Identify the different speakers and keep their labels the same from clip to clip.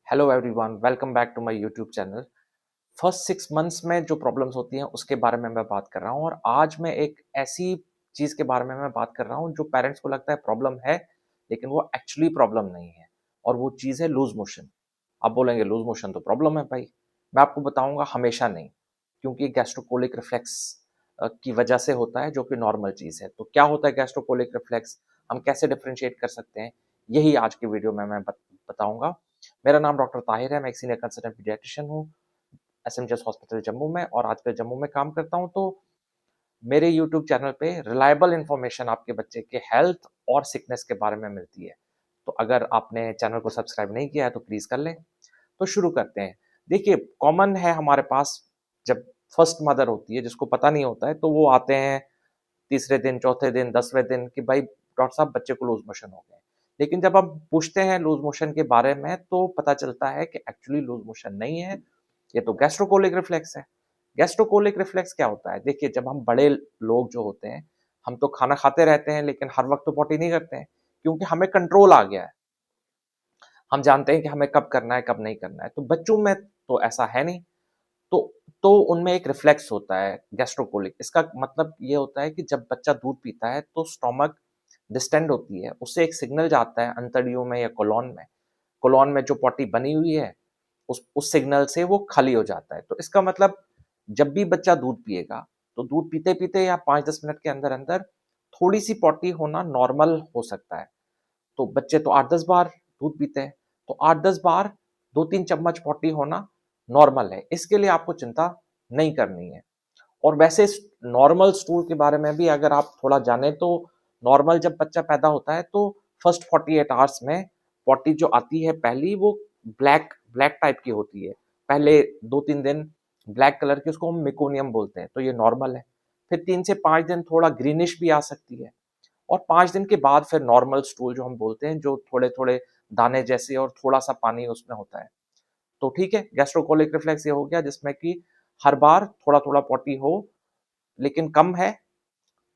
Speaker 1: Hello everyone, welcome back to my YouTube channel. First 6 months में जो problems होती हैं उसके बारे में मैं बात कर रहा हूँ और आज मैं एक ऐसी चीज़ के बारे में मैं बात कर रहा हूँ जो पेरेंट्स को लगता है प्रॉब्लम है, लेकिन वो एक्चुअली प्रॉब्लम नहीं है और वो चीज़ है लूज़ मोशन। आप बोलेंगे लूज़ मोशन तो प्रॉब्लम है भाई, मैं आपको बताऊँगा हमेशा नहीं, क्योंकि गैस्ट्रोकोलिक रिफ्लेक्स की वजह से होता है जो कि नॉर्मल चीज़ है। तो क्या होता है गैस्ट्रोकोलिक रिफ्लेक्स? हम कैसे डिफरेंशिएट कर सकते हैं? यही आज की वीडियो में मैं बताऊँगा। मेरा नाम डॉक्टर ताहिर है, मैं एक सीनियर कंसल्टेंट पीडियाट्रिशियन हूँ, एसएमजेएस हॉस्पिटल जम्मू में और आजकल जम्मू में काम करता हूँ। तो मेरे यूट्यूब चैनल पे रिलायबल इन्फॉर्मेशन आपके बच्चे के हेल्थ और सिकनेस के बारे में मिलती है। तो अगर आपने चैनल को सब्सक्राइब नहीं किया है तो प्लीज़ कर लें। तो शुरू करते हैं। देखिए, कॉमन है हमारे पास जब फर्स्ट मदर होती है जिसको पता नहीं होता है, तो वो आते हैं तीसरे दिन, चौथे दिन, 10वें दिन कि भाई डॉक्टर साहब बच्चे को लूज़ मोशन हो गए। लेकिन जब हम पूछते हैं लूज़ मोशन के बारे में तो पता चलता है कि एक्चुअली लूज़ मोशन नहीं है, ये तो गैस्ट्रोकोलिक रिफ्लेक्स है। गैस्ट्रोकोलिक रिफ्लेक्स क्या होता है? देखिए, जब हम बड़े लोग जो होते हैं, हम तो खाना खाते रहते हैं लेकिन हर वक़्त तो पॉटी नहीं करते हैं, क्योंकि हमें कंट्रोल आ गया है। हम जानते हैं कि हमें कब करना है, कब नहीं करना है। तो बच्चों में तो ऐसा है नहीं। तो तो उनमें एक रिफ्लेक्स होता है गैस्ट्रोकोलिक। इसका मतलब ये होता है कि जब बच्चा दूध पीता है तो स्टोमक डिस्टेंड होती है, उससे एक सिग्नल जाता है अंतड़ियों में या कोलोन में। कोलोन में जो पॉटी बनी हुई है, उस सिग्नल से वो खाली हो जाता है। तो इसका मतलब जब भी बच्चा दूध पिएगा, तो दूध पीते-पीते या 5-10 मिनट के अंदर-अंदर थोड़ी-सी पॉटी होना नॉर्मल हो सकता है। तो बच्चे तो 8-10 बार दूध पीते हैं, तो 8-10 बार 2-3 चम्मच पॉटी होना नॉर्मल है। इसके लिए आपको चिंता नहीं करनी है। और वैसे नॉर्मल स्टूल के बारे में भी अगर आप थोड़ा जानें तो नॉर्मल जब बच्चा पैदा होता है तो फर्स्ट 48 आवर्स में पॉटी जो आती है पहली वो ब्लैक ब्लैक टाइप की होती है। पहले 2-3 दिन ब्लैक कलर की, उसको हम मेकोनियम बोलते हैं, तो ये नॉर्मल है। फिर 3 से 5 दिन थोड़ा ग्रीनिश भी आ सकती है और 5 दिन के बाद फिर नॉर्मल स्टूल जो हम बोलते हैं, जो थोड़े-थोड़े दाने जैसे और थोड़ा-सा पानी उसमें होता है। तो ठीक है, गैस्ट्रोकोलिक रिफ्लेक्स ये हो गया जिसमें कि हर बार थोड़ा-थोड़ा पॉटी हो, लेकिन कम है,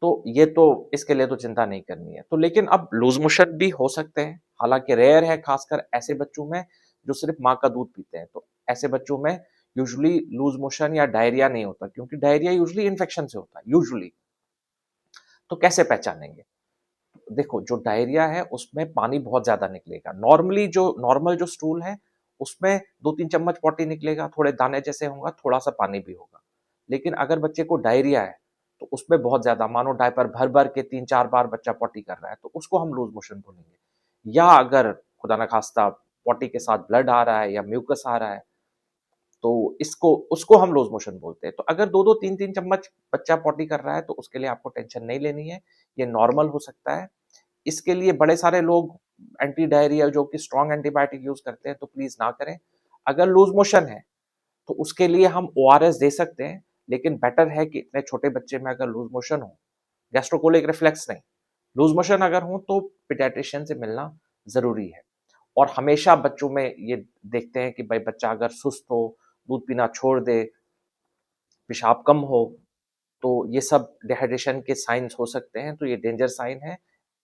Speaker 1: तो ये तो इसके लिए तो चिंता नहीं करनी है। तो लेकिन अब लूज़ मोशन भी हो सकते हैं, हालाँकि रेयर है खासकर ऐसे बच्चों में जो सिर्फ़ माँ का दूध पीते हैं। तो ऐसे बच्चों में यूजुअली लूज़ मोशन या डायरिया नहीं होता, क्योंकि डायरिया यूजुअली इन्फेक्शन से होता है, यूजुअली। तो कैसे पहचानेंगे? देखो, जो डायरिया है उसमें पानी बहुत ज़्यादा निकलेगा। नॉर्मल जो स्टूल है, उसमें 2-3 चम्मच पॉटी निकलेगा, थोड़े दाने जैसे होगा, थोड़ा-सा पानी भी होगा। लेकिन अगर बच्चे को डायरिया है, तो उसमें बहुत ज़्यादा, मानो डायपर भर-भर के 3-4 बार बच्चा पॉटी कर रहा है, तो उसको हम लूज़ मोशन बोलेंगे। या अगर खुदा ना खास्ता पॉटी के साथ ब्लड आ रहा है या म्यूकस आ रहा है, तो इसको उसको हम लूज़ मोशन बोलते हैं। तो अगर 2-2 3-3 चम्मच बच्चा पॉटी कर रहा है, तो उसके लिए आपको टेंशन नहीं लेनी है, ये नॉर्मल हो सकता है। इसके लिए बड़े सारे लोग एंटी डायरियल जो कि स्ट्रॉन्ग एंटीबायोटिक यूज़ करते हैं, तो प्लीज़ ना करें। अगर लूज़ मोशन है, तो उसके लिए हम ओआरएस दे सकते हैं, लेकिन बेटर है कि इतने छोटे बच्चे में अगर लूज़ मोशन हो, गैस्ट्रोकोलिक रिफ्लेक्स नहीं, लूज़ मोशन अगर हो तो पीडियाट्रिशियन से मिलना ज़रूरी है। और हमेशा बच्चों में ये देखते हैं कि भाई बच्चा अगर सुस्त हो, दूध पीना छोड़ दे, पेशाब कम हो, तो ये सब डिहाइड्रेशन के साइन्स हो सकते हैं, तो ये डेंजर साइन है।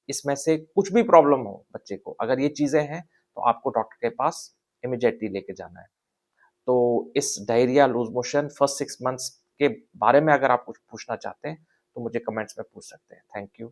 Speaker 1: इसमें से कुछ भी प्रॉब्लम हो बच्चे को, अगर ये चीज़ें हैं, तो आपको डॉक्टर के पास इमीडिएटली लेके जाना है। तो इस diarrhoea, loose motion first 6 months के बारे में अगर आप कुछ पूछना चाहते हैं, तो मुझे कमेंट्स में पूछ सकते हैं। Thank you.